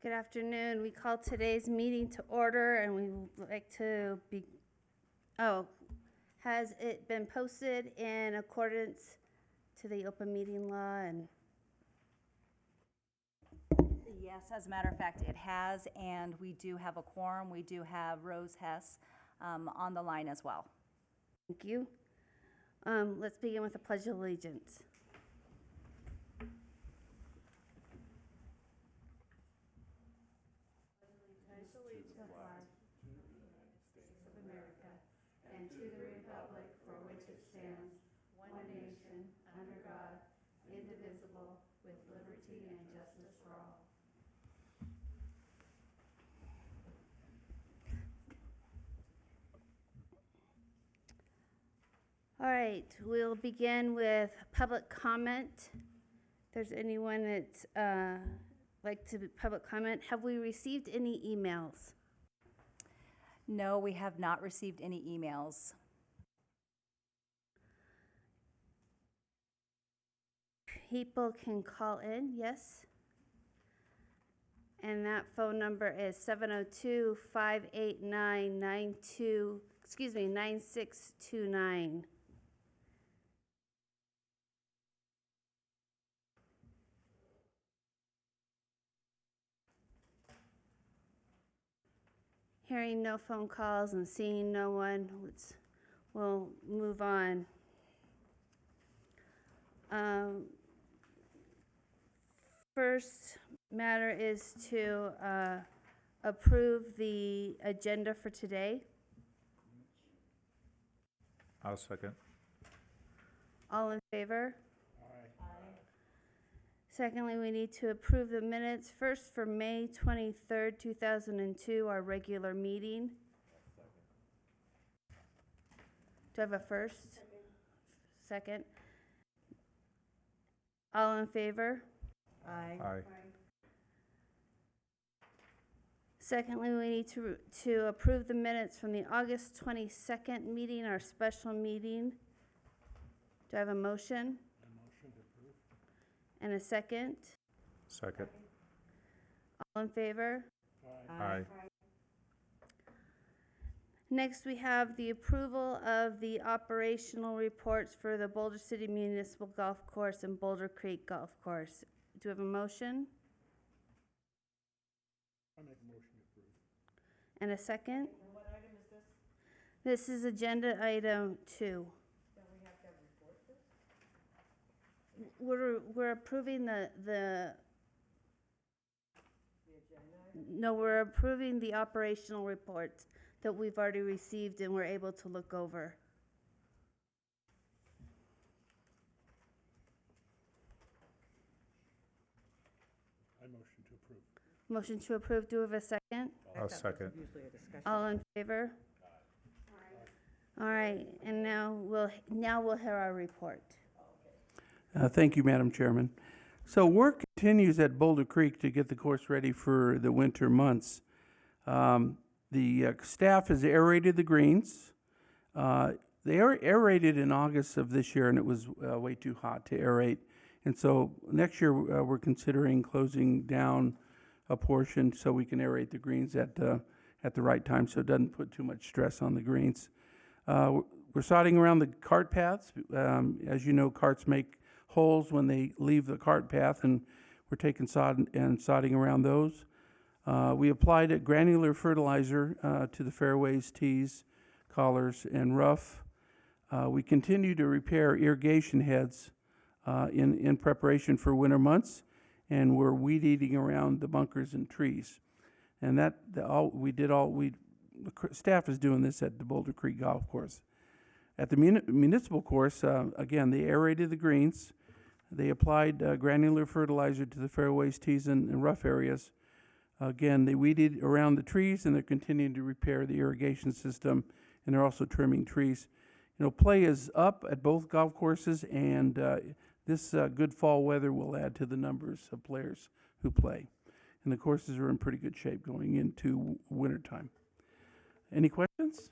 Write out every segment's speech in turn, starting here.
Good afternoon. We call today's meeting to order and we would like to has it been posted in accordance to the open meeting law and? Yes, as a matter of fact, it has, and we do have a quorum. We do have Rose Hess on the line as well. Thank you. Let's begin with the Pledge of Allegiance. And to the republic for which it stands, one nation, under God, indivisible, with liberty and justice for all. All right, we'll begin with public comment. If there's anyone that's like to public comment, have we received any emails? No, we have not received any emails. People can call in, yes? And that phone number is 9629. Hearing no phone calls and seeing no one, we'll move on. First matter is to approve the agenda for today. I'll second. All in favor? Aye. Secondly, we need to approve the minutes first for May 23rd, 2002, our regular meeting. Do I have a first? Second. All in favor? Aye. Aye. Secondly, we need to approve the minutes from the August 22nd meeting, our special meeting. Do I have a motion? A motion to approve. And a second? Second. All in favor? Aye. Next, we have the approval of the operational reports for the Boulder City Municipal Golf Course and Boulder Creek Golf Course. Do we have a motion? I make a motion to approve. And a second? And what item is this? This is agenda item 2. Don't we have to report this? We're approving the agenda? No, we're approving the operational reports that we've already received and we're able to look over. I motion to approve. Motion to approve. Do we have a second? I'll second. All in favor? All right, and now we'll hear our report. Thank you, Madam Chairman. So work continues at Boulder Creek to get the course ready for the winter months. The staff has aerated the greens. They aerated in August of this year, and it was way too hot to aerate. And so next year, we're considering closing down a portion so we can aerate the greens at the right time, so it doesn't put too much stress on the greens. We're sodding around the cart paths. As you know, carts make holes when they leave the cart path, and we're taking sod and sodding around those. We applied a granular fertilizer to the fairways, tees, collars, and rough. We continue to repair irrigation heads in preparation for winter months, and we're weed eating around the bunkers and trees. And staff is doing this at the Boulder Creek Golf Course. At the municipal course, again, they aerated the greens. They applied granular fertilizer to the fairways, tees, and rough areas. Again, they weeded around the trees, and they're continuing to repair the irrigation system, and they're also trimming trees. You know, play is up at both golf courses, and this good fall weather will add to the numbers of players who play. And the courses are in pretty good shape going into wintertime. Any questions?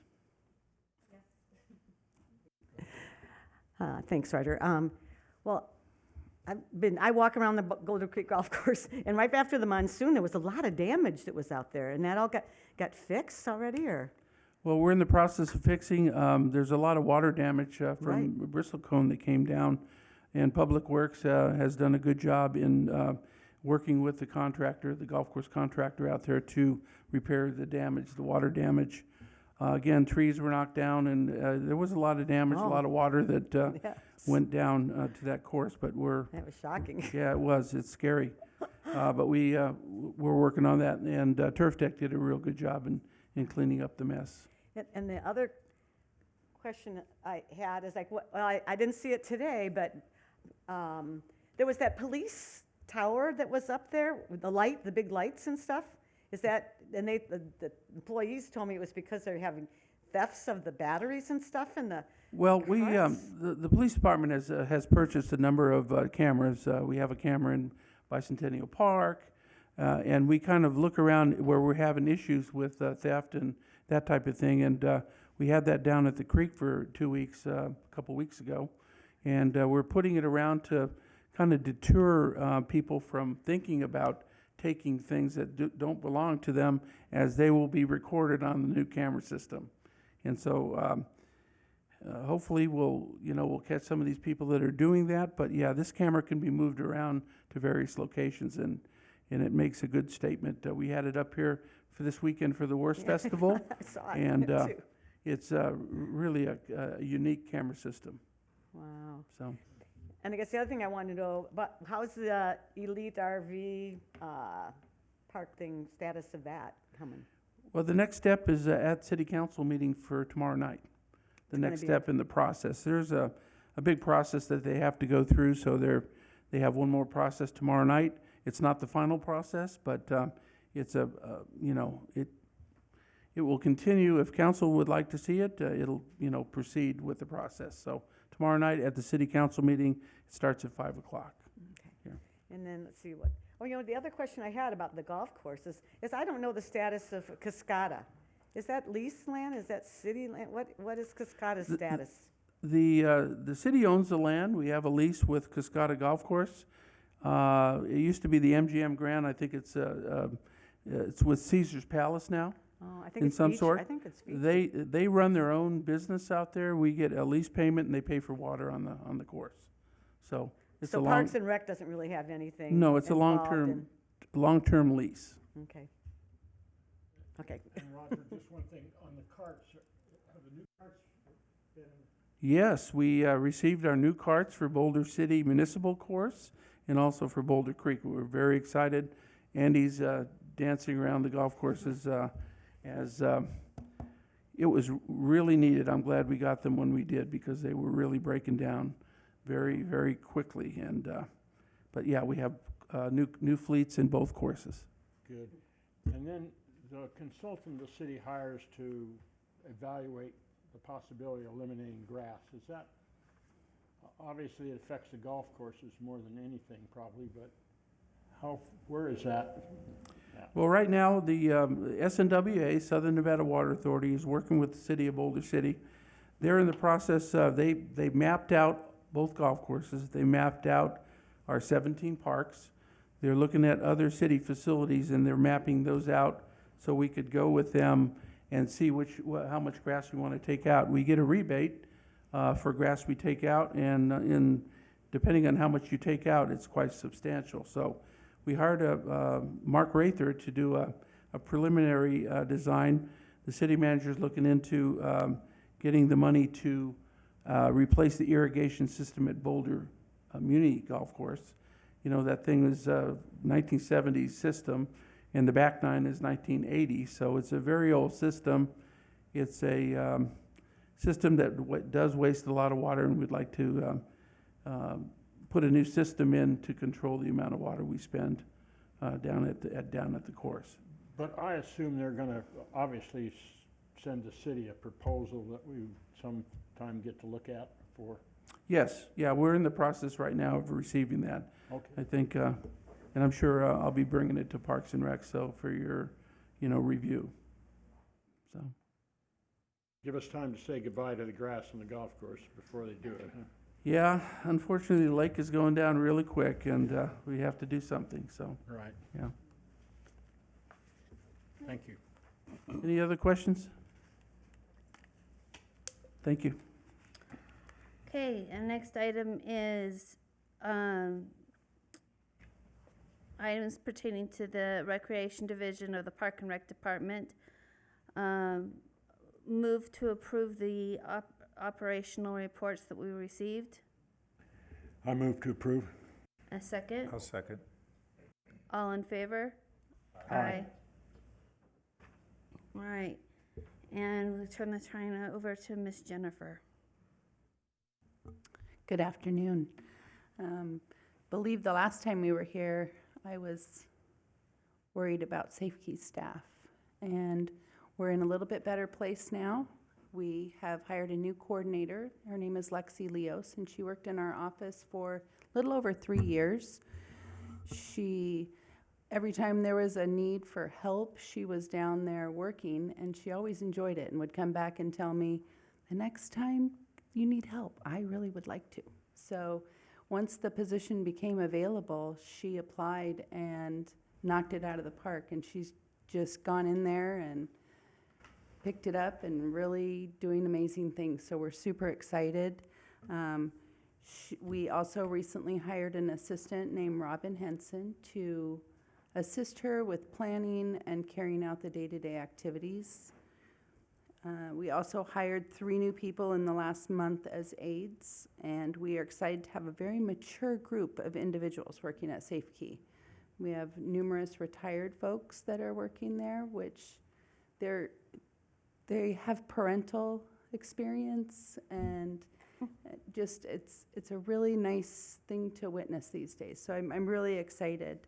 Thanks, Roger. Well, I walk around the Boulder Creek Golf Course, and right after the monsoon, there was a lot of damage that was out there, and that all got fixed already, or? Well, we're in the process of fixing, there's a lot of water damage Right. from bristlecone that came down, and Public Works has done a good job in working with the contractor, the golf course contractor out there to repair the damage, the water damage. Again, trees were knocked down, and there was a lot of damage, a Oh. lot of water that Yeah, went down to that course, but we're, that was shocking. yeah, it was, it's scary. But we're working on that, and Turf Tech did a real good job in cleaning up the mess. And the other question I had is like, well, I didn't see it today, but there was that police tower that was up there with the big lights and stuff. Is that, and the employees told me it was because they're having thefts of the batteries and stuff in the, Well, Carts? the police department has purchased a number of cameras. We have a camera in Bicentennial Park, and we kind of look around where we're having issues with theft and that type of thing. And we had that down at the creek for 2 weeks, a couple weeks ago, and we're putting it around to kind of deter people from thinking about taking things that don't belong to them, as they will be recorded on the new camera system. And so hopefully we'll catch some of these people that are doing that. But yeah, this camera can be moved around to various locations, and it makes a good statement. We had it up here for this weekend for the Worst Festival, I saw it and too. it's really a unique camera system. Wow. So And I guess the other thing I wanted to know, but how's the Elite RV park thing, status of that coming? well, the next step is at City Council meeting for tomorrow night. The gonna next be step in the process. There's a big process that they have to go through, so they have one more process tomorrow night. It's not the final process, but it's it will continue. If council would like to see it, it'll proceed with the process. So tomorrow night at the City Council meeting, it starts at 5 o'clock. And then, let's see what, the other question I had about the golf course is I don't know the status of Cascada. Is that leased land? Is that city land? What is Cascada's status? The city owns the land. We have a lease with Cascada Golf Course. It used to be the MGM Grand. I think it's with Caesar's Palace now. Oh, I think in it's some Beach- sort. I think it's Beach. They run their own business out there. We get a lease payment, and they pay for water on the course. So it's a So long. Parks and Rec doesn't really have anything No, it's a involved long-term lease. Okay. Okay. And Roger, just one thing, on the carts, have the new carts been, Yes, we received our new carts for Boulder City Municipal Course and also for Boulder Creek. We were very excited. Andy's dancing around the golf courses as it was really needed. I'm glad we got them when we did, because they were really breaking down very, very quickly. And but yeah, we have new fleets in both courses. good. And then the consultant the city hires to evaluate the possibility of eliminating grass, is that, obviously it affects the golf courses more than anything probably, but where is that? Well, right now, the SNWA, Southern Nevada Water Authority, is working with the city of Boulder City. They're in the process, they mapped out both golf courses. They mapped out our 17 parks. They're looking at other city facilities, and they're mapping those out so we could go with them and see how much grass we want to take out. We get a rebate for grass we take out, and depending on how much you take out, it's quite substantial. So we hired Mark Rather to do a preliminary design. The city manager's looking into getting the money to replace the irrigation system at Boulder Muni Golf Course. That thing was a 1970s system, and the back nine is 1980, so it's a very old system. It's a system that does waste a lot of water, and we'd like to put a new system in to control the amount of water we spend down at the course. But I assume they're gonna obviously send the city a proposal that we sometime get to look at for. Yes, yeah, we're in the process right now of receiving that. Okay. I think, and I'm sure I'll be bringing it to Parks and Rec, so for your, review. So, Give us time to say goodbye to the grass on the golf course before they do it, huh? Yeah, unfortunately, the lake is going down really quick, and we have to do something, so, Right. yeah. Thank you. Any other questions? Thank you. Okay, and next item is, items pertaining to the Recreation Division of the Park and Rec Department. Move to approve the operational reports that we received. I move to approve. A second? I'll second. All in favor? Aye. All right, and we'll turn the time over to Miss Jennifer. Good afternoon. Believe the last time we were here, I was worried about SafeKey staff, and we're in a little bit better place now. We have hired a new coordinator. Her name is Lexi Leos, and she worked in our office for a little over 3 years. Every time there was a need for help, she was down there working, and she always enjoyed it and would come back and tell me, the next time you need help, I really would like to. So once the position became available, she applied and knocked it out of the park, and she's just gone in there and picked it up and really doing amazing things. So we're super excited. We also recently hired an assistant named Robin Henson to assist her with planning and carrying out the day-to-day activities. We also hired 3 new people in the last month as aides, and we are excited to have a very mature group of individuals working at SafeKey. We have numerous retired folks that are working there, which they have parental experience, and just it's a really nice thing to witness these days. So I'm really excited.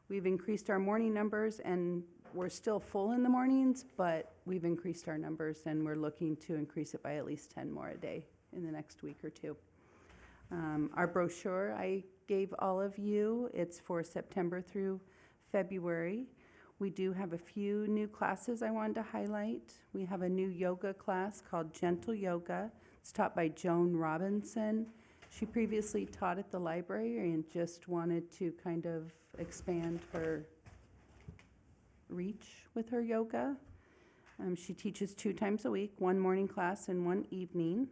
We've increased our morning numbers, and we're still full in the mornings, but we've increased our numbers, and we're looking to increase it by at least 10 more a day in the next week or 2. Our brochure I gave all of you, it's for September through February. We do have a few new classes I wanted to highlight. We have a new yoga class called Gentle Yoga. It's taught by Joan Robinson. She previously taught at the library and just wanted to kind of expand her reach with her yoga. She teaches 2 times a week, 1 morning class and 1 evening.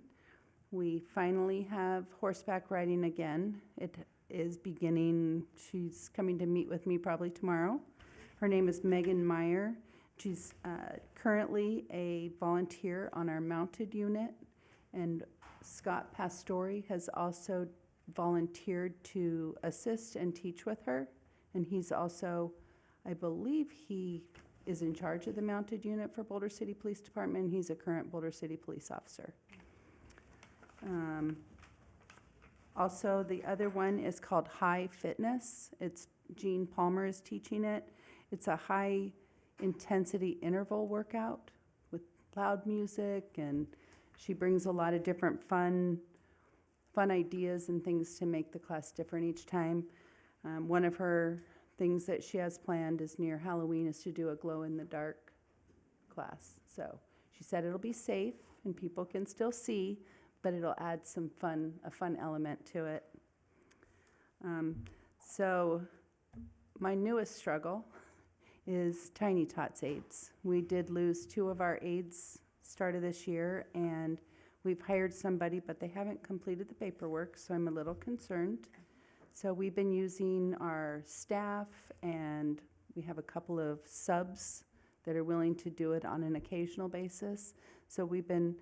We finally have horseback riding again. It is beginning. She's coming to meet with me probably tomorrow. Her name is Megan Meyer. She's currently a volunteer on our mounted unit, and Scott Pastore has also volunteered to assist and teach with her, and he's also, I believe he is in charge of the mounted unit for Boulder City Police Department. He's a current Boulder City police officer. Also, the other one is called High Fitness. It's Jean Palmer is teaching it. It's a high-intensity interval workout with loud music, and she brings a lot of different fun ideas and things to make the class different each time. One of her things that she has planned is near Halloween is to do a glow-in-the-dark class. So she said it'll be safe and people can still see, but it'll add a fun element to it. So my newest struggle is Tiny Tots aides. We did lose 2 of our aides start of this year, and we've hired somebody, but they haven't completed the paperwork, so I'm a little concerned. So we've been using our staff, and we have a couple of subs that are willing to do it on an occasional basis. So we've been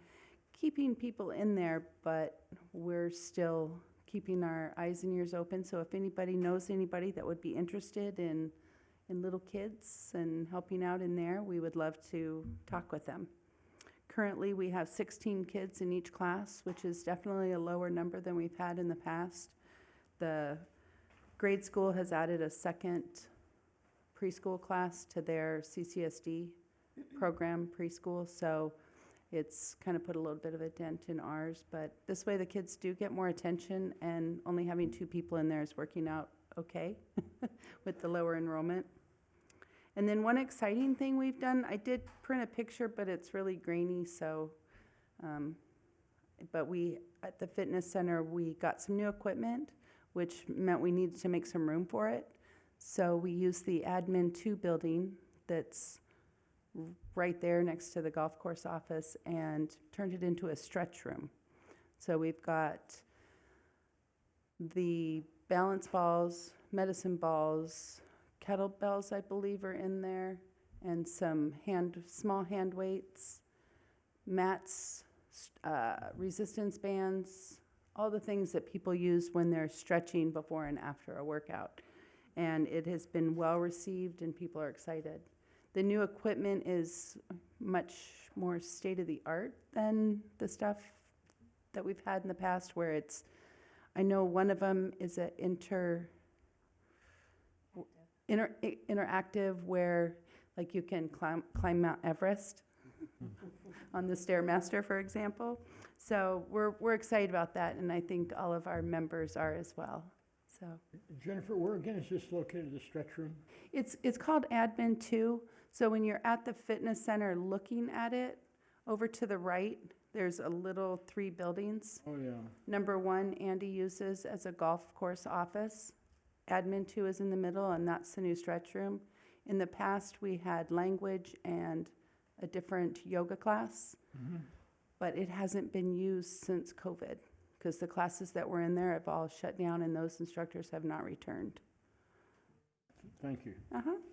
keeping people in there, but we're still keeping our eyes and ears open. So if anybody knows anybody that would be interested in little kids and helping out in there, we would love to talk with them. Currently, we have 16 kids in each class, which is definitely a lower number than we've had in the past. The grade school has added a second preschool class to their CCSD program preschool, so it's kind of put a little bit of a dent in ours, but this way the kids do get more attention, and only having 2 people in there is working out okay with the lower enrollment. And then one exciting thing we've done, I did print a picture, but it's really grainy, so but at the fitness center, we got some new equipment, which meant we needed to make some room for it. So we used the Admin 2 building that's right there next to the golf course office and turned it into a stretch room. So we've got the balance balls, medicine balls, kettlebells, I believe, are in there, and some small hand weights, mats, resistance bands, all the things that people use when they're stretching before and after a workout. And it has been well received and people are excited. The new equipment is much more state-of-the-art than the stuff that we've had in the past where I know one of them is an interactive where like you can climb Mount Everest on the Stairmaster, for example. So we're excited about that, and I think all of our members are as well. So Jennifer, where again is this located, the stretch room? it's called Admin 2. So when you're at the fitness center looking at it, over to the right, there's a little 3 buildings. Oh, yeah. Number 1, Andy uses as a golf course office. Admin 2 is in the middle, and that's the new stretch room. In the past, we had language and a different yoga class, but it hasn't been used since COVID because the classes that were in there have all shut down and those instructors have not returned. Thank you.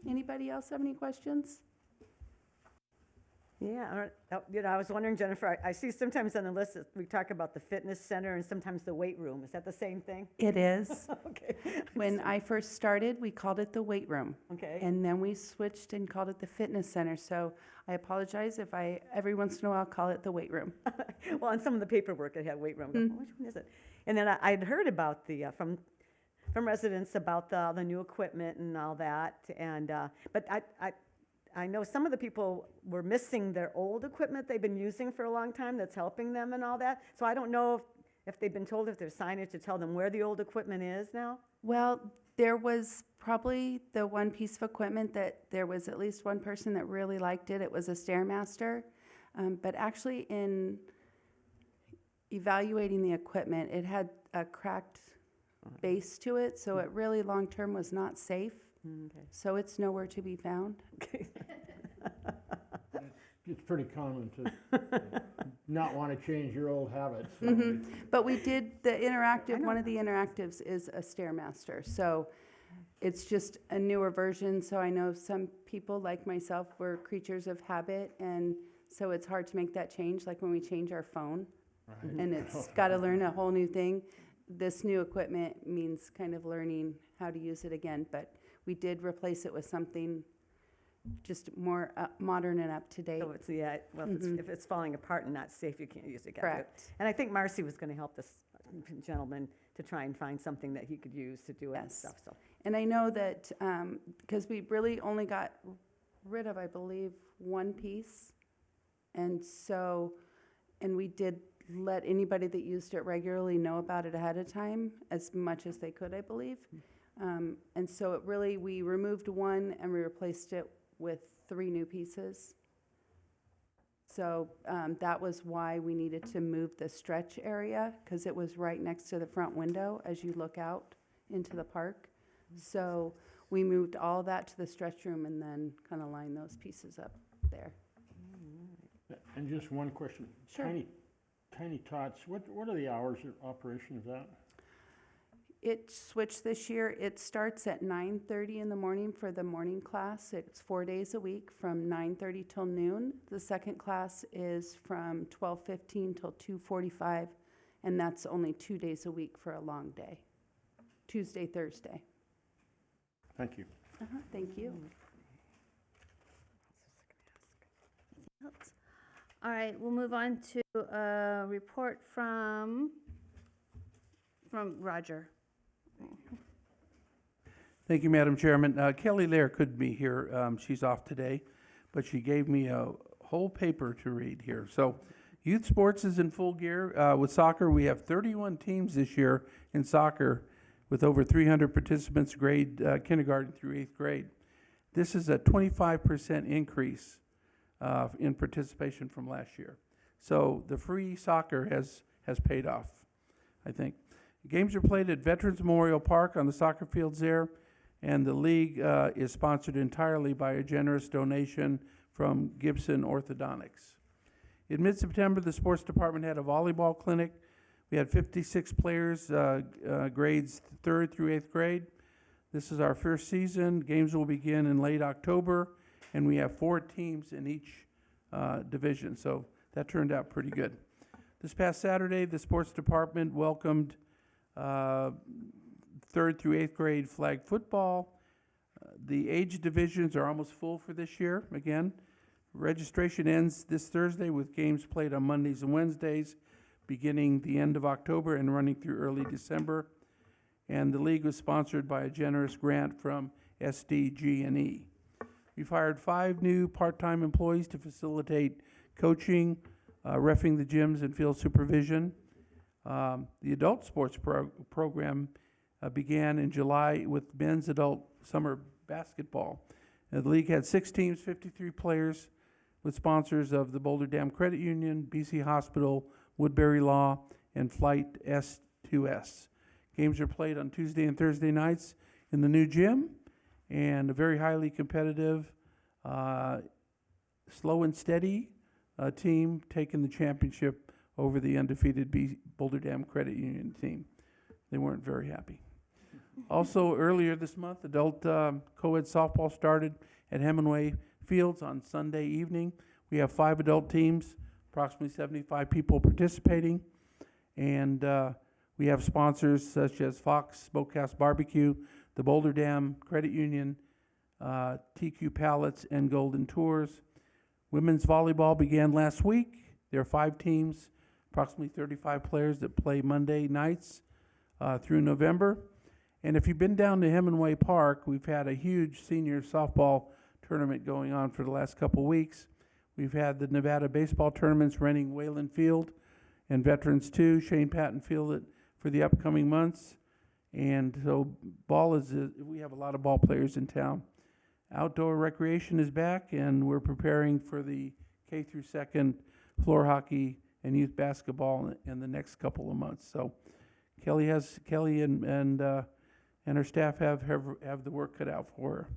Anybody else have any questions? Yeah, all right. I was wondering, Jennifer, I see sometimes on the list, that we talk about the fitness center and sometimes the weight room. Is that the same thing? It is. Okay. When I first started, we called it the weight room. Okay. And then we switched and called it the fitness center. So I apologize if every once in a while, call it the weight room. Well, on some of the paperwork, it had weight room. Which one is it? And then I'd heard about from residents about the new equipment and all that. And but I know some of the people were missing their old equipment they've been using for a long time that's helping them and all that. So I don't know if they've been told if there's signage to tell them where the old equipment is now. Well, there was probably the one piece of equipment that there was at least one person that really liked it. It was a Stairmaster. But actually in evaluating the equipment, it had a cracked base to it. So it really long-term was not safe. Okay. So it's nowhere to be found. It's pretty common to not want to change your old habits. So But we did, one of the interactives is a Stairmaster. So it's just a newer version. So I know some people like myself were creatures of habit. And so it's hard to make that change, like when we change our phone. Right. And it's got to learn a whole new thing. This new equipment means kind of learning how to use it again. But we did replace it with something just more modern and up to date. So it's, if it's falling apart and not safe, you can't use it. Correct. And I think Marcy was going to help this gentleman to try and find something that he could use to do it and Yes. stuff, so. And I know that, because we really only got rid of, I believe, one piece. And so, and we did let anybody that used it regularly know about it ahead of time, as much as they could, I believe. And so it really, we removed one and we replaced it with 3 new pieces. So that was why we needed to move the stretch area, because it was right next to the front window as you look out into the park. So we moved all that to the stretch room and then kind of lined those pieces up there. And just one question. Sure. Tiny Tots, what are the hours of operation of that? It switched this year. It starts at 9:30 in the morning for the morning class. It's 4 days a week from 9:30 till noon. The second class is from 12:15 till 2:45, and that's only 2 days a week for a long day, Tuesday, Thursday. Thank you. Thank you. All right, we'll move on to a report from Roger. Thank you, Madam Chairman. Kelly Lair couldn't be here. She's off today, but she gave me a whole paper to read here. So youth sports is in full gear. With soccer, we have 31 teams this year in soccer with over 300 participants grade kindergarten through 8th grade. This is a 25% increase in participation from last year. So the free soccer has has paid off, I think. Games are played at Veterans Memorial Park on the soccer fields there, and the league is sponsored entirely by a generous donation from Gibson Orthodontics. In mid-September, the sports department had a volleyball clinic. We had 56 players, grades 3rd through 8th grade. This is our first season. Games will begin in late October, and we have 4 teams in each division, so that turned out pretty good. This past Saturday, the sports department welcomed 3rd through 8th grade flag football. The age divisions are almost full for this year, again. Registration ends this Thursday with games played on Mondays and Wednesdays, beginning the end of October and running through early December. And the league was sponsored by a generous grant from SDG&E. We've hired 5 new part-time employees to facilitate coaching, reffing the gyms, and field supervision. The adult sports program began in July with men's adult summer basketball. The league had 6 teams, 53 players, with sponsors of the Boulder Dam Credit Union, BC Hospital, Woodbury Law, and Flight S2S. Games are played on Tuesday and Thursday nights in the new gym, and a very highly competitive, slow and steady team taking the championship over the undefeated Boulder Dam Credit Union team. They weren't very happy. Also, earlier this month, adult co-ed softball started at Hemingway Fields on Sunday evening. We have 5 adult teams, approximately 75 people participating, and we have sponsors such as Fox Smokehouse Barbecue, the Boulder Dam Credit Union, TQ Pallets, and Golden Tours. Women's volleyball began last week. There are 5 teams, approximately 35 players that play Monday nights through November. And if you've been down to Hemingway Park, we've had a huge senior softball tournament going on for the last couple weeks. We've had the Nevada baseball tournaments running Wayland Field and Veterans 2, Shane Patton Field for the upcoming months. And so we have a lot of ball players in town. Outdoor recreation is back, and we're preparing for the K through 2nd floor hockey and youth basketball in the next couple of months. So Kelly and her staff have the work cut out for her.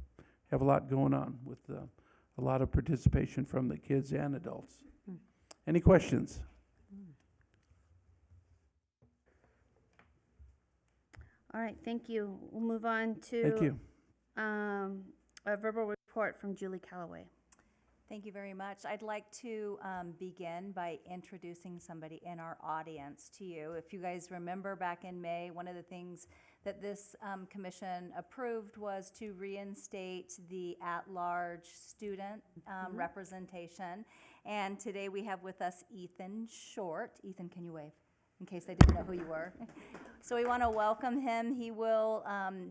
Have a lot going on with a lot of participation from the kids and adults. Any questions? All right, thank you. We'll move on to Thank you. A verbal report from Julie Callaway. Thank you very much. I'd like to begin by introducing somebody in our audience to you. If you guys remember back in May, one of the things that this commission approved was to reinstate the at-large student representation. And today we have with us Ethan Short. Ethan, can you wave? In case I didn't know who you were. So we want to welcome him. He will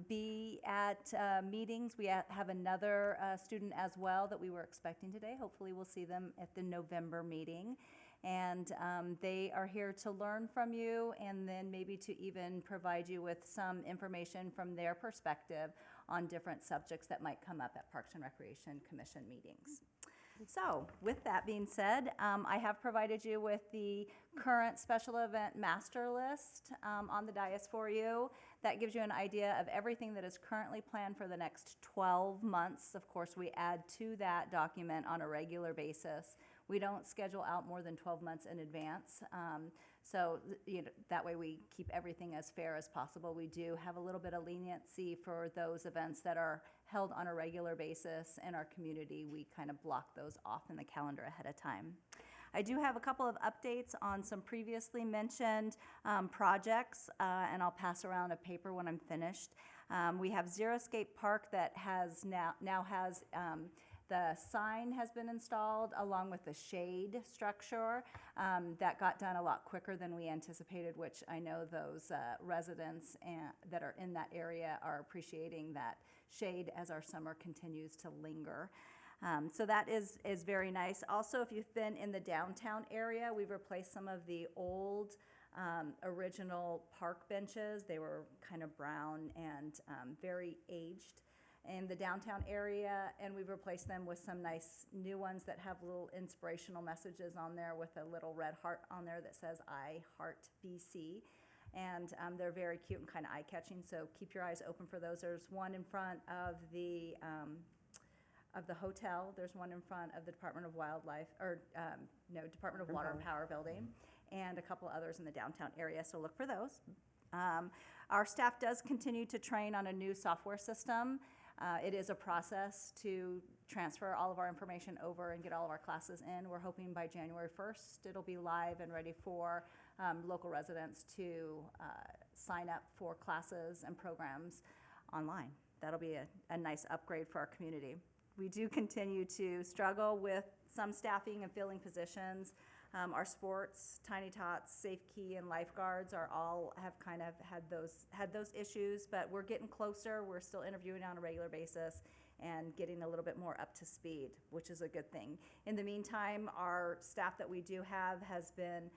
be at meetings. We have another student as well that we were expecting today. Hopefully we'll see them at the November meeting. And they are here to learn from you and then maybe to even provide you with some information from their perspective on different subjects that might come up at Parks and Recreation Commission meetings. So, with that being said, I have provided you with the current special event master list on the dais for you. That gives you an idea of everything that is currently planned for the next 12 months. Of course, we add to that document on a regular basis. We don't schedule out more than 12 months in advance. That way we keep everything as fair as possible. We do have a little bit of leniency for those events that are held on a regular basis in our community. We kind of block those off in the calendar ahead of time. I do have a couple of updates on some previously mentioned projects, and I'll pass around a paper when I'm finished. We have Xeriscape Park that has now has the sign has been installed along with the shade structure. That got done a lot quicker than we anticipated, which I know those residents that are in that area are appreciating that shade as our summer continues to linger. So that is very nice. Also, if you've been in the downtown area, we've replaced some of the old original park benches. They were kind of brown and very aged. in the downtown area, and we've replaced them with some nice new ones that have little inspirational messages on there with a little red heart on there that says I Heart BC. And they're very cute and kind of eye-catching, so keep your eyes open for those. There's one in front of the hotel. There's one in front of the Department of Wildlife, Department of Water and Power building, and a couple others in the downtown area, so look for those. Our staff does continue to train on a new software system. It is a process to transfer all of our information over and get all of our classes in. We're hoping by January 1st, it'll be live and ready for local residents to sign up for classes and programs online. That'll be a nice upgrade for our community. We do continue to struggle with some staffing and filling positions. Our sports, Tiny Tots, Safe Key, and lifeguards have kind of had those issues, but we're getting closer. We're still interviewing on a regular basis and getting a little bit more up to speed, which is a good thing. In the meantime, our staff that we do have has been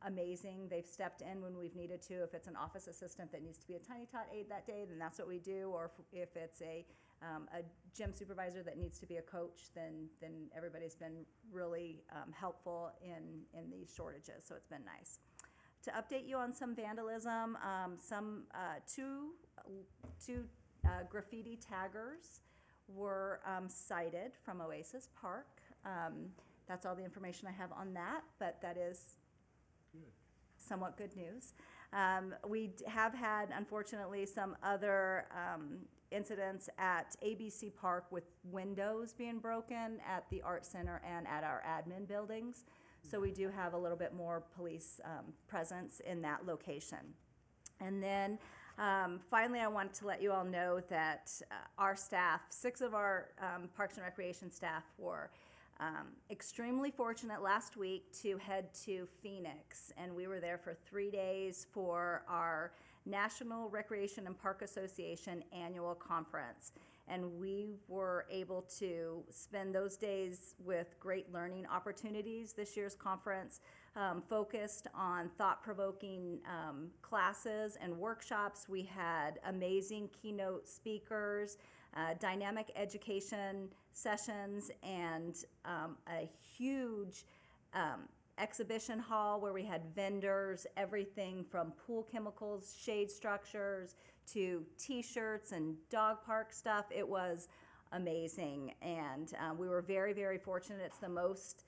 amazing. They've stepped in when we've needed to. If it's an office assistant that needs to be a Tiny Tot aide that day, then that's what we do. Or if it's a gym supervisor that needs to be a coach, then everybody's been really helpful in these shortages. So it's been nice. To update you on some vandalism, two graffiti taggers were cited from Oasis Park. That's all the information I have on that, but that is somewhat good news. We have had, unfortunately, some other incidents at ABC Park with windows being broken at the Art Center and at our admin buildings. So we do have a little bit more police presence in that location. And then finally, I wanted to let you all know that our staff, 6 of our Parks and Recreation staff were extremely fortunate last week to head to Phoenix, and we were there for 3 days for our National Recreation and Park Association annual conference. And we were able to spend those days with great learning opportunities. This year's conference focused on thought-provoking classes and workshops. We had amazing keynote speakers, dynamic education sessions, and a huge exhibition hall where we had vendors, everything from pool chemicals, shade structures, to t-shirts and dog park stuff. It was amazing, and we were very, very fortunate. It's the most,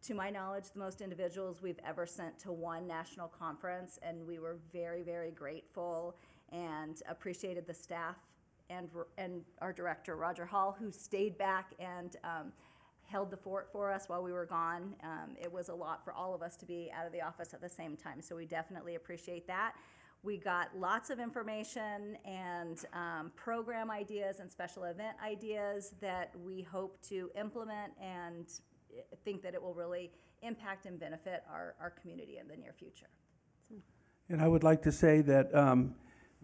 to my knowledge, the most individuals we've ever sent to one national conference, and we were very, very grateful and appreciated the staff and our director, Roger Hall, who stayed back and held the fort for us while we were gone. It was a lot for all of us to be out of the office at the same time, so we definitely appreciate that. We got lots of information and program ideas and special event ideas that we hope to implement and think that it will really impact and benefit our community in the near future. And I would like to say that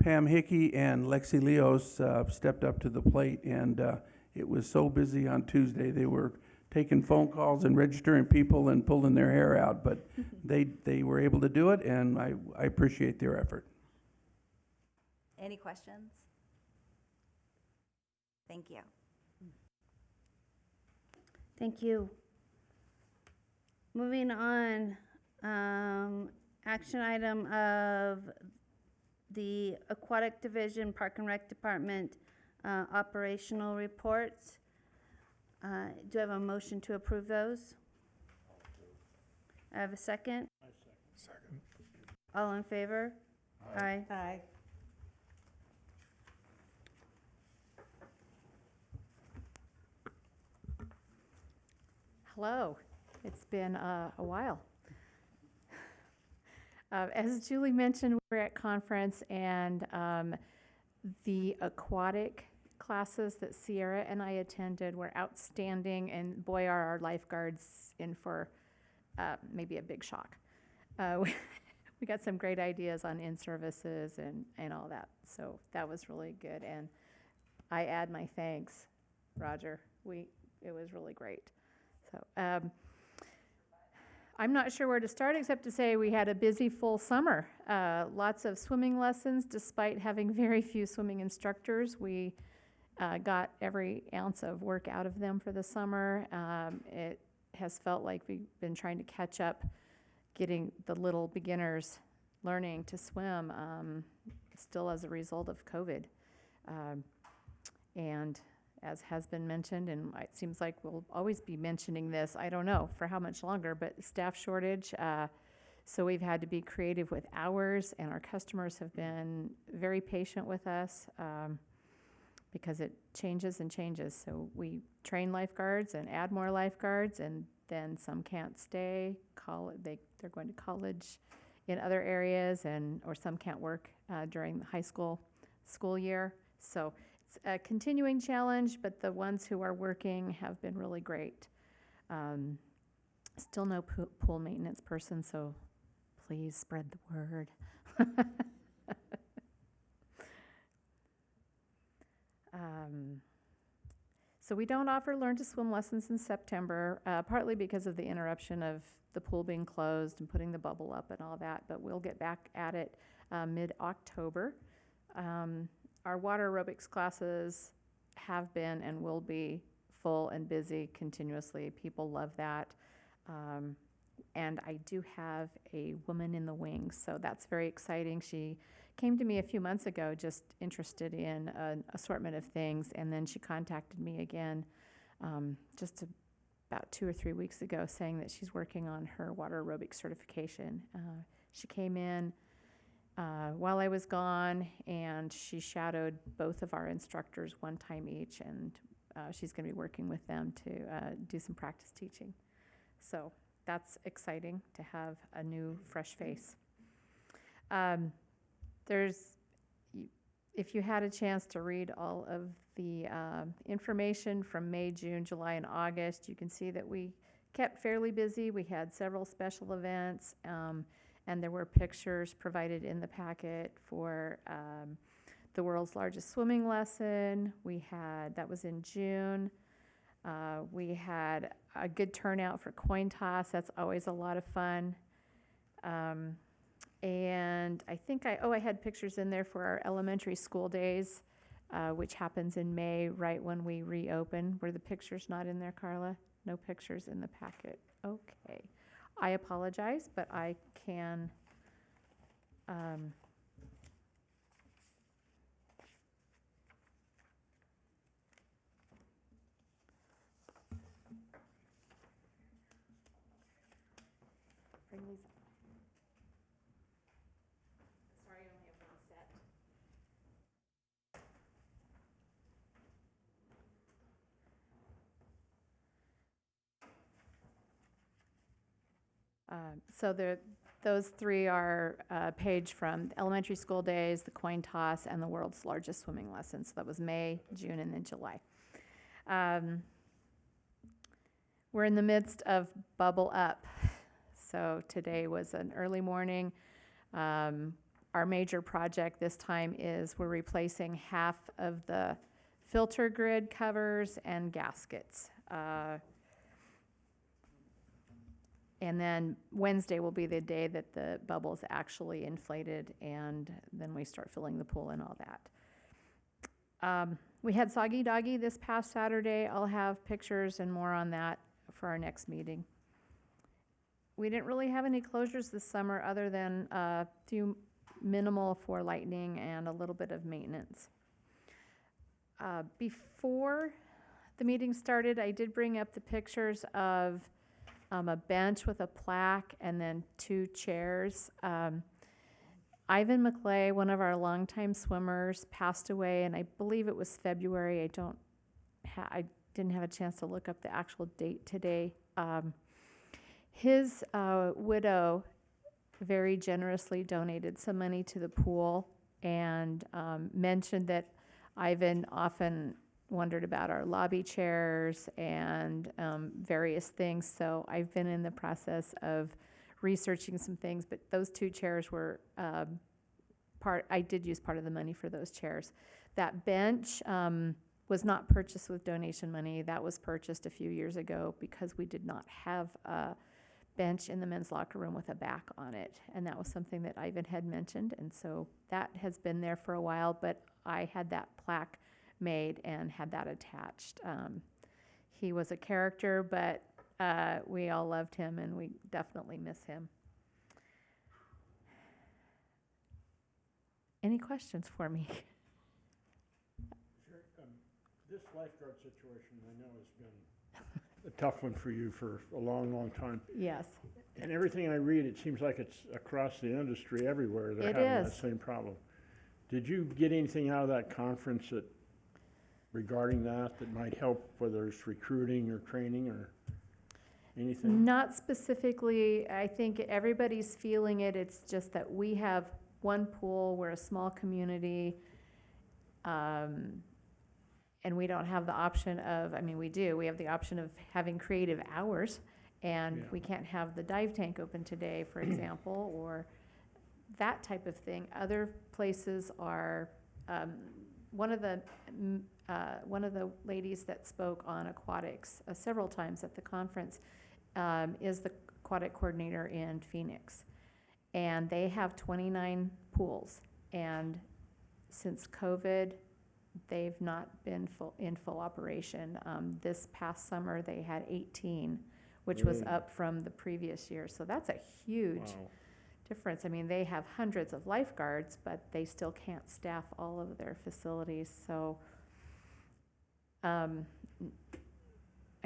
Pam Hickey and Lexi Leos stepped up to the plate, and it was so busy on Tuesday. They were taking phone calls and registering people and pulling their hair out, but they were able to do it, and I appreciate their effort. Any questions? Thank you. Thank you. Moving on, action item of the Aquatic Division, Park and Rec Department, operational reports. Do I have a motion to approve those? I have a second. Second. All in favor? Aye. Aye. Hello, it's been a while. As Julie mentioned, we're at conference, and the aquatic classes that Sierra and I attended were outstanding, and boy, are our lifeguards in for maybe a big shock. We got some great ideas on in-services and all that, so that was really good, and I add my thanks, Roger. It was really great. So I'm not sure where to start except to say we had a busy, full summer. Lots of swimming lessons despite having very few swimming instructors. We got every ounce of work out of them for the summer. It has felt like we've been trying to catch up, getting the little beginners learning to swim, still as a result of COVID. And as has been mentioned, and it seems like we'll always be mentioning this, I don't know for how much longer, but staff shortage. So we've had to be creative with hours, and our customers have been very patient with us because it changes and changes. So we train lifeguards and add more lifeguards, and then some can't stay. They're going to college in other areas, or some can't work during the high school year. So it's a continuing challenge, but the ones who are working have been really great. Still no pool maintenance person, so please spread the word. So we don't offer Learn to Swim lessons in September, partly because of the interruption of the pool being closed and putting the bubble up and all that, but we'll get back at it mid-October. Our water aerobics classes have been and will be full and busy continuously. People love that. And I do have a woman in the wings, so that's very exciting. She came to me a few months ago just interested in an assortment of things, and then she contacted me again just about 2 or 3 weeks ago saying that she's working on her water aerobics certification. She came in while I was gone, and she shadowed both of our instructors one time each, and she's going to be working with them to do some practice teaching. So that's exciting to have a new, fresh face. If you had a chance to read all of the information from May, June, July, and August, you can see that we kept fairly busy. We had several special events, and there were pictures provided in the packet for the world's largest swimming lesson. That was in June. We had a good turnout for coin toss. That's always a lot of fun. And I think I had pictures in there for our elementary school days, which happens in May, right when we reopen. Were the pictures not in there, Carla? No pictures in the packet. Okay. I apologize, but I can bring these up. Sorry, I only have one set. So those three are a page from the elementary school days, the coin toss, and the world's largest swimming lesson. So that was May, June, and then July. We're in the midst of Bubble Up. So today was an early morning. Our major project this time is we're replacing half of the filter grid covers and gaskets. And then Wednesday will be the day that the bubble's actually inflated, and then we start filling the pool and all that. We had Soggy Doggy this past Saturday. I'll have pictures and more on that for our next meeting. We didn't really have any closures this summer other than a few minimal for lightning and a little bit of maintenance. Before the meeting started, I did bring up the pictures of a bench with a plaque and then 2 chairs. Ivan McClay, one of our longtime swimmers, passed away, and I believe it was February. I didn't have a chance to look up the actual date today. His widow very generously donated some money to the pool and mentioned that Ivan often wondered about our lobby chairs and various things. So I've been in the process of researching some things, but those 2 chairs were I did use part of the money for those chairs. That bench was not purchased with donation money. That was purchased a few years ago because we did not have a bench in the men's locker room with a back on it. And that was something that Ivan had mentioned. And so that has been there for a while, but I had that plaque made and had that attached. He was a character, but we all loved him and we definitely miss him. Any questions for me? Sure. This lifeguard situation, I know, has been a tough one for you for a long, long time. Yes. And everything I read, it seems like it's across the industry everywhere, they're It having that is. same problem. Did you get anything out of that conference regarding that might help, whether it's recruiting or training or anything? Not specifically. I think everybody's feeling it. It's just that we have one pool. We're a small community. And we don't have the option of, I mean, we do. We have the option of having creative hours. And Yeah. we can't have the dive tank open today, for example, or that type of thing. Other places are, one of the ladies that spoke on aquatics several times at the conference is the aquatic coordinator in Phoenix. And they have 29 pools. And since COVID, they've not been in full operation. This past summer, they had 18, which was Really? up from the previous year. So that's a huge Wow. difference. I mean, they have hundreds of lifeguards, but they still can't staff all of their facilities. So I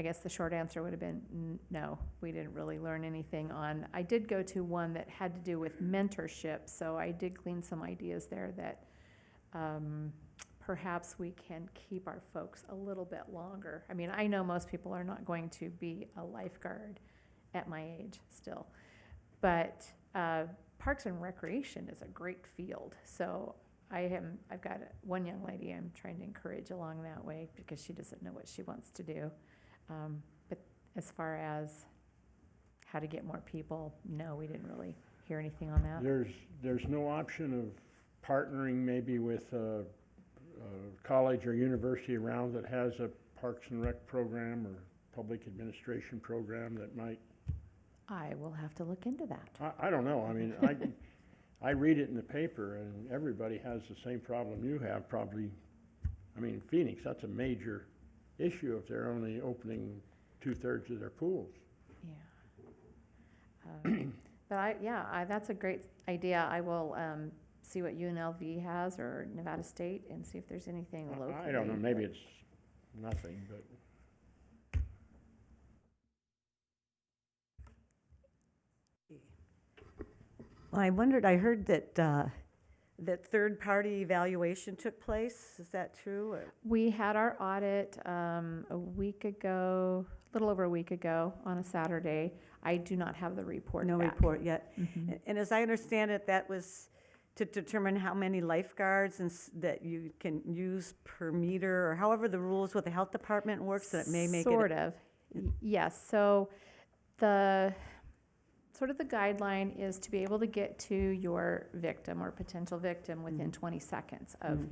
guess the short answer would have been no. We didn't really learn anything on. I did go to one that had to do with mentorship, so I did glean some ideas there that perhaps we can keep our folks a little bit longer. I mean, I know most people are not going to be a lifeguard at my age still, but Parks and Recreation is a great field. So I've got one young lady I'm trying to encourage along that way because she doesn't know what she wants to do. But as far as how to get more people, no, we didn't really hear anything on that. There's no option of partnering maybe with a college or university around that has a Parks and Rec program or public administration program that might, I will have to look into that. I don't know, I mean, I read it in the paper and everybody has the same problem you have probably. I mean, Phoenix, that's a major issue if they're only opening 2/3 of their pools. Yeah. But that's a great idea. I will see what UNLV has or Nevada State and see if there's anything locally. I don't know, maybe it's nothing, but. I wondered, I heard that, that third-party evaluation took place. Is that true? Or- We had our audit a week ago, a little over a week ago on a Saturday. I do not have the report No back. report yet. Mhm. And as I understand it, that was to determine how many lifeguards that you can use per meter, or however the rules with the health department works, that may make it. Sort of, yes. So the guideline is to be able to get to your victim or potential victim within 20 seconds of,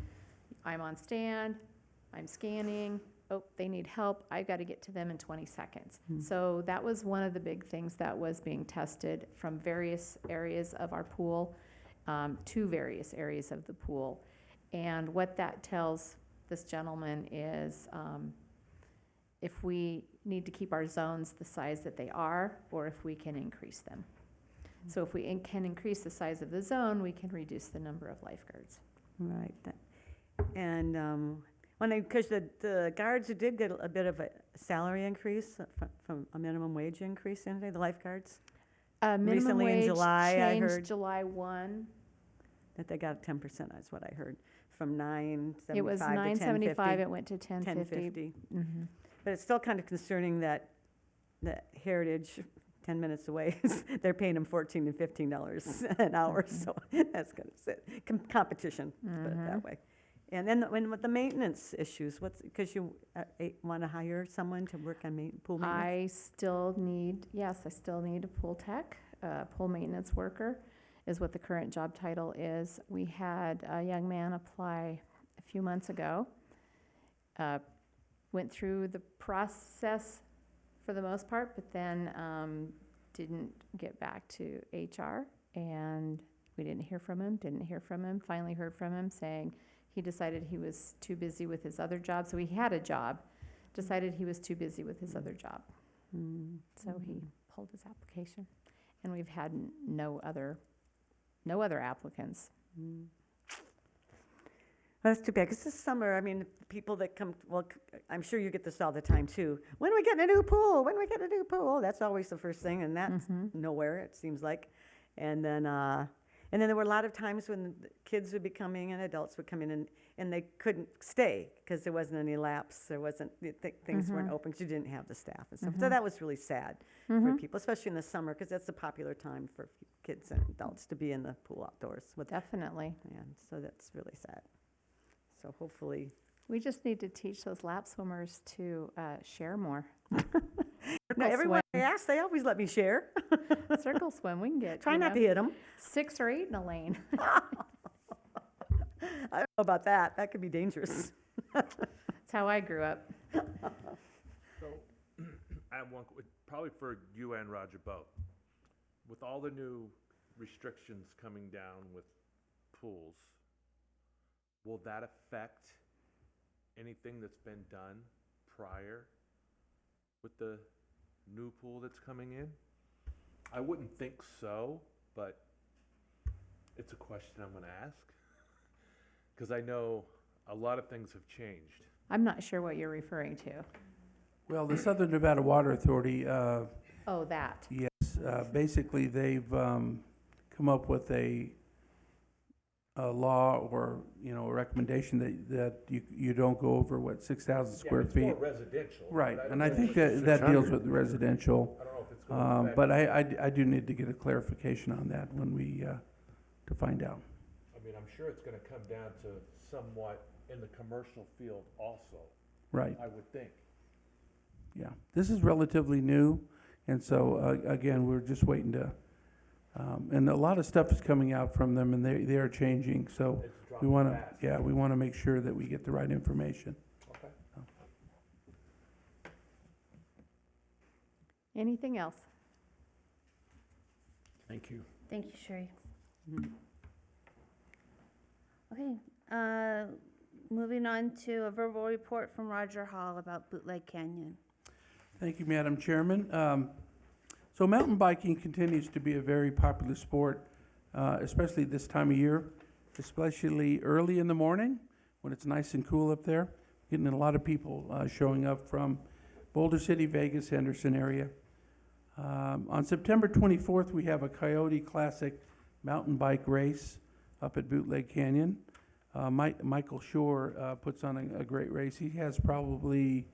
I'm on stand, I'm scanning, oh, they need help, I've got to get to them in 20 seconds. So that was one of the big things that was being tested from various areas of our pool to various areas of the pool. And what that tells this gentleman is if we need to keep our zones the size that they are, or if we can increase them. So if we can increase the size of the zone, we can reduce the number of lifeguards. Right. And because the guards did get a bit of a salary increase from a minimum wage increase, didn't they, the lifeguards? Minimum Recently in wage July, I heard. changed July 1. That they got 10%, that's what I heard, from $9.75 It was to $9.75, it went to $10.50. $10.50. Mhm. But it's still kind of concerning that Heritage, 10 minutes away, they're paying them $14 and $15 an hour, so that's gonna sit, competition, let's put it that way. And then with the maintenance issues, because you want to hire someone to work on pool maintenance? I still need a pool tech, pool maintenance worker is what the current job title is. We had a young man apply a few months ago, went through the process for the most part, but then didn't get back to HR, and we didn't hear from him, finally heard from him saying He decided he was too busy with his other job, so he had a job, decided he was too busy with his other job. So he pulled his application, and we've had no other applicants. That's too bad, because this summer, I mean, people that come, well, I'm sure you get this all the time too. When are we getting a new pool? When are we getting a new pool? That's always the first thing, and that's nowhere, it seems like. And then there were a lot of times when the kids would be coming and adults would come in and they couldn't stay because there wasn't any laps, there wasn't, things weren't open because you didn't have the staff and stuff. So that was really sad for people, especially in the summer, because that's a popular time for kids and adults to be in the pool outdoors with Definitely. and so that's really sad. So hopefully, We just need to teach those lap swimmers to share more. no, Circle everyone I swim. ask, they always let me share. Circle swim, we can get, Try you not know, to hit them. 6 or 8 in a lane. I don't know about that. That could be dangerous. That's how I grew up. So, I have one, probably for you and Roger both. With all the new restrictions coming down with pools, will that affect anything that's been done prior with the new pool that's coming in? I wouldn't think so, but it's a question I'm gonna ask. Because I know a lot of things have changed. I'm not sure what you're referring to. Well, the Southern Nevada Water Authority, Oh, that. yes, basically, they've come up with a law or, you know, a recommendation that you don't go over, what, 6,000 square feet? It's more residential. Right, but I and don't I know think if it's- that deals with residential. I don't know if it's gonna affect. But I do need to get a clarification on that when we, to find out. I mean, I'm sure it's gonna come down to somewhat in the commercial field also, Right, I would think. yeah. This is relatively new, and so, again, we're just waiting to, and a lot of stuff is coming out from them, and they are changing, so It's we dropping want to, fast. yeah, we want to make sure that we get the right information. Okay. Anything else? Thank you. Thank you, Sherry. Okay, moving on to a verbal report from Roger Hall about Bootleg Canyon. Thank you, Madam Chairman. So mountain biking continues to be a very popular sport, especially this time of year, especially early in the morning when it's nice and cool up there. Getting a lot of people showing up from Boulder City, Vegas, Henderson area. On September 24th, we have a Coyote Classic mountain bike race up at Bootleg Canyon. Michael Shore puts on a great race. He has probably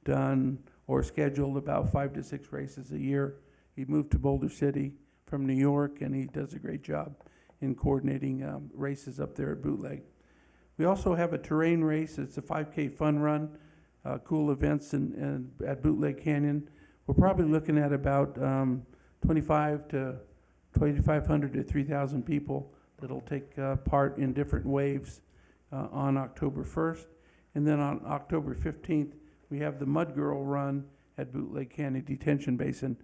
done or scheduled about 5 to 6 races a year. He moved to Boulder City from New York, and he does a great job in coordinating races up there at Bootleg. We also have a terrain race. It's a 5K fun run, cool events at Bootleg Canyon. We're probably looking at about 2,500 to 3,000 people that'll take part in different waves on October 1st. And then on October 15th, we have the Mud Girl Run at Bootleg Canyon Detention Basin.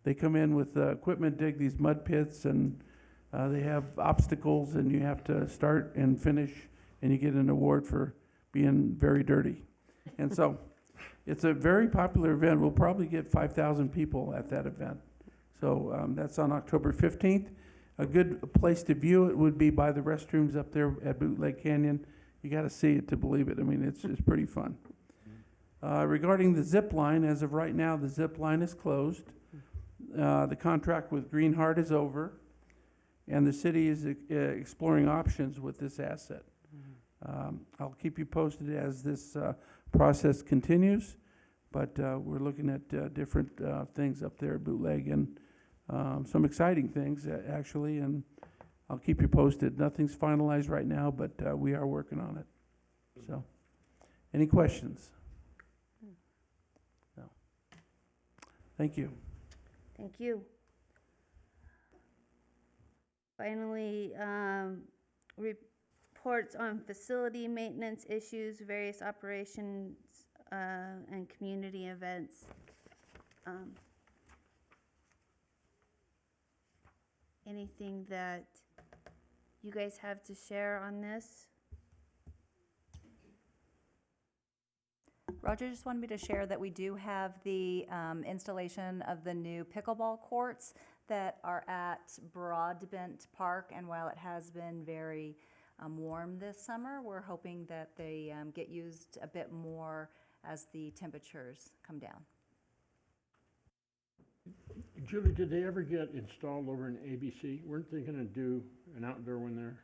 They come in with equipment, dig these mud pits, and they have obstacles, and you have to start and finish, and you get an award for being very dirty. And so it's a very popular event. We'll probably get 5,000 people at that event. So that's on October 15th. A good place to view it would be by the restrooms up there at Bootleg Canyon. You got to see it to believe it. I mean, it's pretty fun. Regarding the zip line, as of right now, the zip line is closed. The contract with Greenheart is over, and the city is exploring options with this asset. I'll keep you posted as this process continues, but we're looking at different things up there at Bootleg, and some exciting things, actually, and I'll keep you posted. Nothing's finalized right now, but we are working on it. So, any questions? No. Thank you. Thank you. Finally, reports on facility maintenance issues, various operations, and community events. Anything that you guys have to share on this? Roger just wanted me to share that we do have the installation of the new pickleball courts that are at Broadbent Park, and while it has been very warm this summer, we're hoping that they get used a bit more as the temperatures come down. Julie, did they ever get installed over in ABC? Weren't they gonna do an outdoor one there?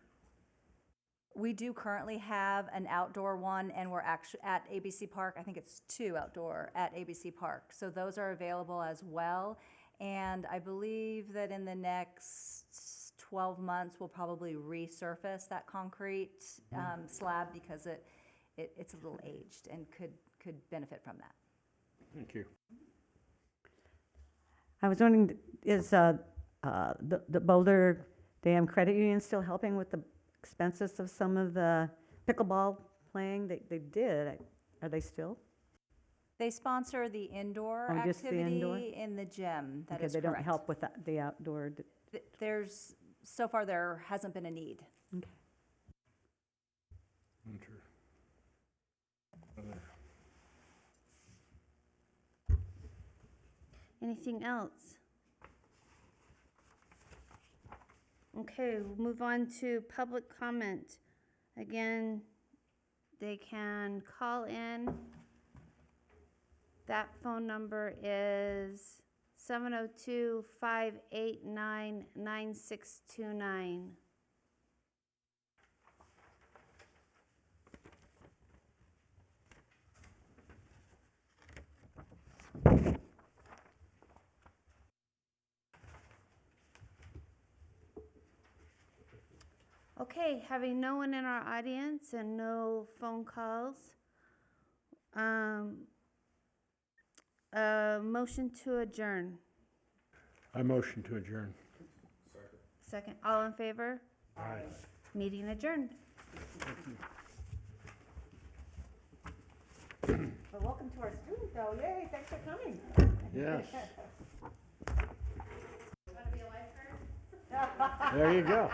We do currently have an outdoor one, and we're actually at ABC Park. I think it's 2 outdoor at ABC Park. So those are available as well. And I believe that in the next 12 months, we'll probably resurface that concrete slab because it's a little aged and could benefit from that. Thank you. I was wondering, is the Boulder Dam Credit Union still helping with the expenses of some of the pickleball playing? They did. Are they still? They sponsor the indoor Oh, just the indoor? activity in the gym. That Okay, is they don't correct. help with the outdoor. So far, there hasn't been a need. Winter. Anything else? Okay, we'll move on to public comment. Again, they can call in. That phone number is 702-589-9629. Okay, having no one in our audience and no phone calls, motion to adjourn. I motion to adjourn. Second, all in favor? Aye. Meeting adjourned. Well, welcome to our student though. Yay, thanks for coming. Yes. There you go.